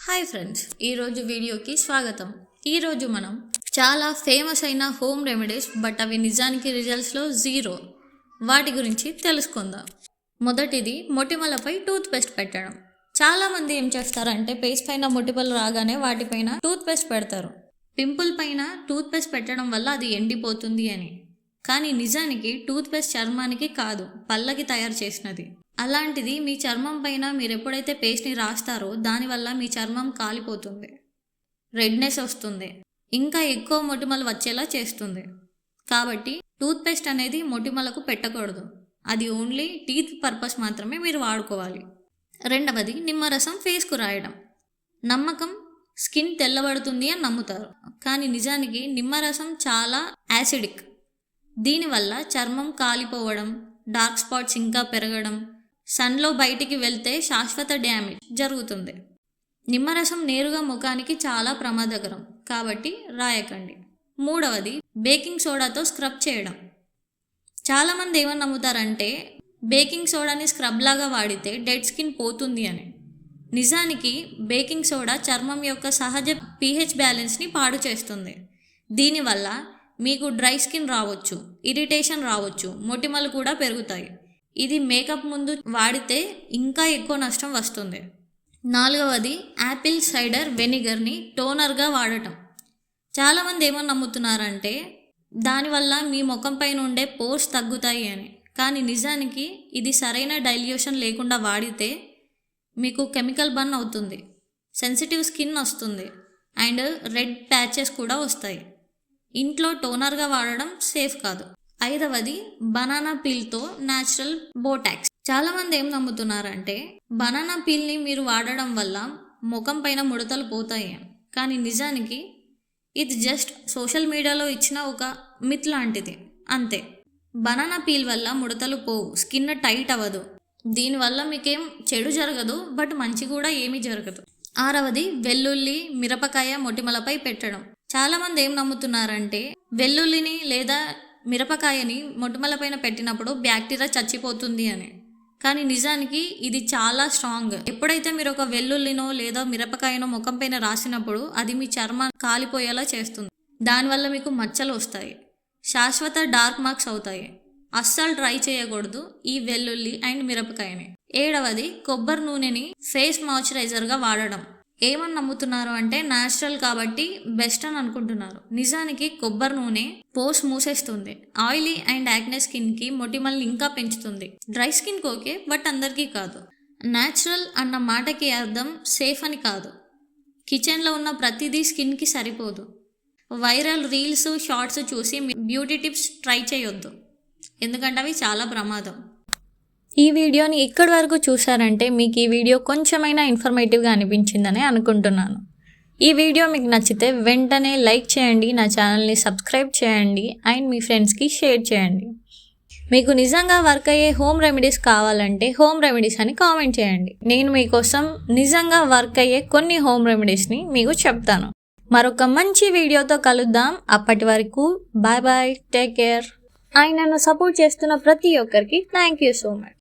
Hi friends, ఈరోజు వీడియోకి స్వాగతం. ఈరోజు మనం చాలా ఫేమస్ అయిన హోమ్ రెమెడీస్ బట్ అవి నిజానికి రిజల్ట్స్లో జీరో వాటి గురించి తెలుసుకుందాం. మొదటిది మొటిమలపై టూత్ పేస్ట్ పెట్టడం. చాలామంది ఏం చేస్తారంటే పేస్ట్ పైన మొటిమలు రాగానే వాటిపైన టూత్ పేస్ట్ పెడతారు. పింపుల్ పైన టూత్ పేస్ట్ పెట్టడం వల్ల అది ఎండిపోతుంది అని. కానీ నిజానికి టూత్ పేస్ట్ చర్మానికి కాదు, పళ్ళకి తయారు చేసినది. అలాంటిది మీ చర్మం పైన మీరు ఎప్పుడైతే పేస్ట్ని రాస్తారో దానివల్ల మీ చర్మం కాలిపోతుంది, రెడ్నెస్ వస్తుంది, ఇంకా ఎక్కువ మొటిమలు వచ్చేలా చేస్తుంది. కాబట్టి టూత్ పేస్ట్ అనేది మొటిమలకు పెట్టకూడదు. అది ఓన్లీ టీత్ పర్పస్ మాత్రమే మీరు వాడుకోవాలి. రెండవది నిమ్మరసం ఫేస్కు రాయడం. నమ్మకం స్కిన్ తెల్లబడుతుంది అని నమ్ముతారు, కానీ నిజానికి నిమ్మరసం చాలా యాసిడిక్. దీనివల్ల చర్మం కాలిపోవడం, డార్క్ స్పాట్స్ ఇంకా పెరగడం, సన్లో బయటికి వెళ్తే శాశ్వత డ్యామేజ్ జరుగుతుంది. నిమ్మరసం నేరుగా ముఖానికి చాలా ప్రమాదకరం, కాబట్టి రాయకండి. మూడవది బేకింగ్ సోడాతో స్క్రబ్ చేయడం. చాలామంది ఏమని నమ్ముతారంటే బేకింగ్ సోడాని స్క్రబ్ లాగా వాడితే డెడ్ స్కిన్ పోతుంది అని. నిజానికి బేకింగ్ సోడా చర్మం యొక్క సహజ pH బ్యాలెన్స్ని పాడు చేస్తుంది. దీనివల్ల మీకు డ్రై స్కిన్ రావచ్చు, ఇరిటేషన్ రావచ్చు, మొటిమలు కూడా పెరుగుతాయి. ఇది మేకప్ ముందు వాడితే ఇంకా ఎక్కువ నష్టం వస్తుంది. నాలుగవది యాపిల్ సైడర్ వెనిగర్ని టోనర్గా వాడటం. చాలామంది ఏమని నమ్ముతున్నారంటే దానివల్ల మీ ముఖం పైన ఉండే పోర్స్ తగ్గుతాయి అని. కానీ నిజానికి ఇది సరైన డైల్యూషన్ లేకుండా వాడితే మీకు కెమికల్ బర్న్ అవుతుంది, సెన్సిటివ్ స్కిన్ వస్తుంది అండ్ రెడ్ ప్యాచెస్ కూడా వస్తాయి. ఇంట్లో టోనర్గా వాడడం సేఫ్ కాదు. ఐదవది బనానా పీల్తో న్యాచురల్ బోటాక్స్. చాలామంది ఏం నమ్ముతున్నారంటే బనానా పీల్ని మీరు వాడడం వల్ల ముఖం పైన ముడతలు పోతాయి, కానీ నిజానికి ఇది జస్ట్ సోషల్ మీడియాలో ఇచ్చిన ఒక మిత్ లాంటిది అంతే. బనానా పీల్ వల్ల ముడతలు పోవు, స్కిన్ టైట్ అవ్వదు. దీనివల్ల మీకేం చెడు జరగదు, బట్ మంచి కూడా ఏమీ జరగదు. ఆరవది వెల్లుల్లి మిరపకాయ మొటిమలపై పెట్టడం. చాలామంది ఏం నమ్ముతున్నారంటే వెల్లుల్లిని లేదా మిరపకాయని మొటిమలపైన పెట్టినప్పుడు బ్యాక్టీరియా చచ్చిపోతుంది అని. కానీ నిజానికి ఇది చాలా స్ట్రాంగ్. ఎప్పుడైతే మీరు ఒక వెల్లుల్లినో లేదా మిరపకాయనో ముఖం పైన రాసినప్పుడు అది మీ చర్మం కాలిపోయేలా చేస్తుంది. దానివల్ల మీకు మచ్చలు వస్తాయి, శాశ్వత డార్క్ మార్క్స్ అవుతాయి. అస్సలు ట్రై చేయకూడదు ఈ వెల్లుల్లి అండ్ మిరపకాయని. ఏడవది కొబ్బరి నూనెని ఫేస్ మాయిశ్చరైజర్గా వాడడం. ఏమని నమ్ముతున్నారు అంటే న్యాచురల్ కాబట్టి బెస్ట్ అని అనుకుంటున్నారు. నిజానికి కొబ్బరి నూనె పోర్స్ మూసేస్తుంది, ఆయిలీ అండ్ యాక్నే స్కిన్కి మొటిమల్ని ఇంకా పెంచుతుంది. డ్రై స్కిన్కి ఓకే, బట్ అందరికీ కాదు. న్యాచురల్ అన్న మాటకి అర్థం సేఫ్ అని కాదు. కిచెన్లో ఉన్న ప్రతిదీ స్కిన్కి సరిపోదు. వైరల్ రీల్స్ షార్ట్స్ చూసి బ్యూటీ టిప్స్ ట్రై చేయొద్దు, ఎందుకంటే అవి చాలా ప్రమాదం. ఈ వీడియోని ఇక్కడి వరకు చూసారంటే మీకు ఈ వీడియో కొంచెమైనా ఇన్ఫర్మేటివ్గా అనిపించిందని అనుకుంటున్నాను. ఈ వీడియో మీకు నచ్చితే వెంటనే లైక్ చేయండి, నా ఛానల్ని సబ్స్క్రైబ్ చేయండి అండ్ మీ ఫ్రెండ్స్కి షేర్ చేయండి. మీకు నిజంగా వర్క్ అయ్యే హోమ్ రెమెడీస్ కావాలంటే హోమ్ రెమెడీస్ అని కామెంట్ చేయండి. నేను మీకోసం నిజంగా వర్క్ అయ్యే కొన్ని హోమ్ రెమెడీస్ని మీకు చెప్తాను. మరొక మంచి వీడియోతో కలుద్దాం. అప్పటి వరకు బాయ్ బాయ్, టేక్ కేర్. నన్ను సపోర్ట్ చేస్తున్న ప్రతి ఒక్కరికి థ్యాంక్ యూ సో మచ్.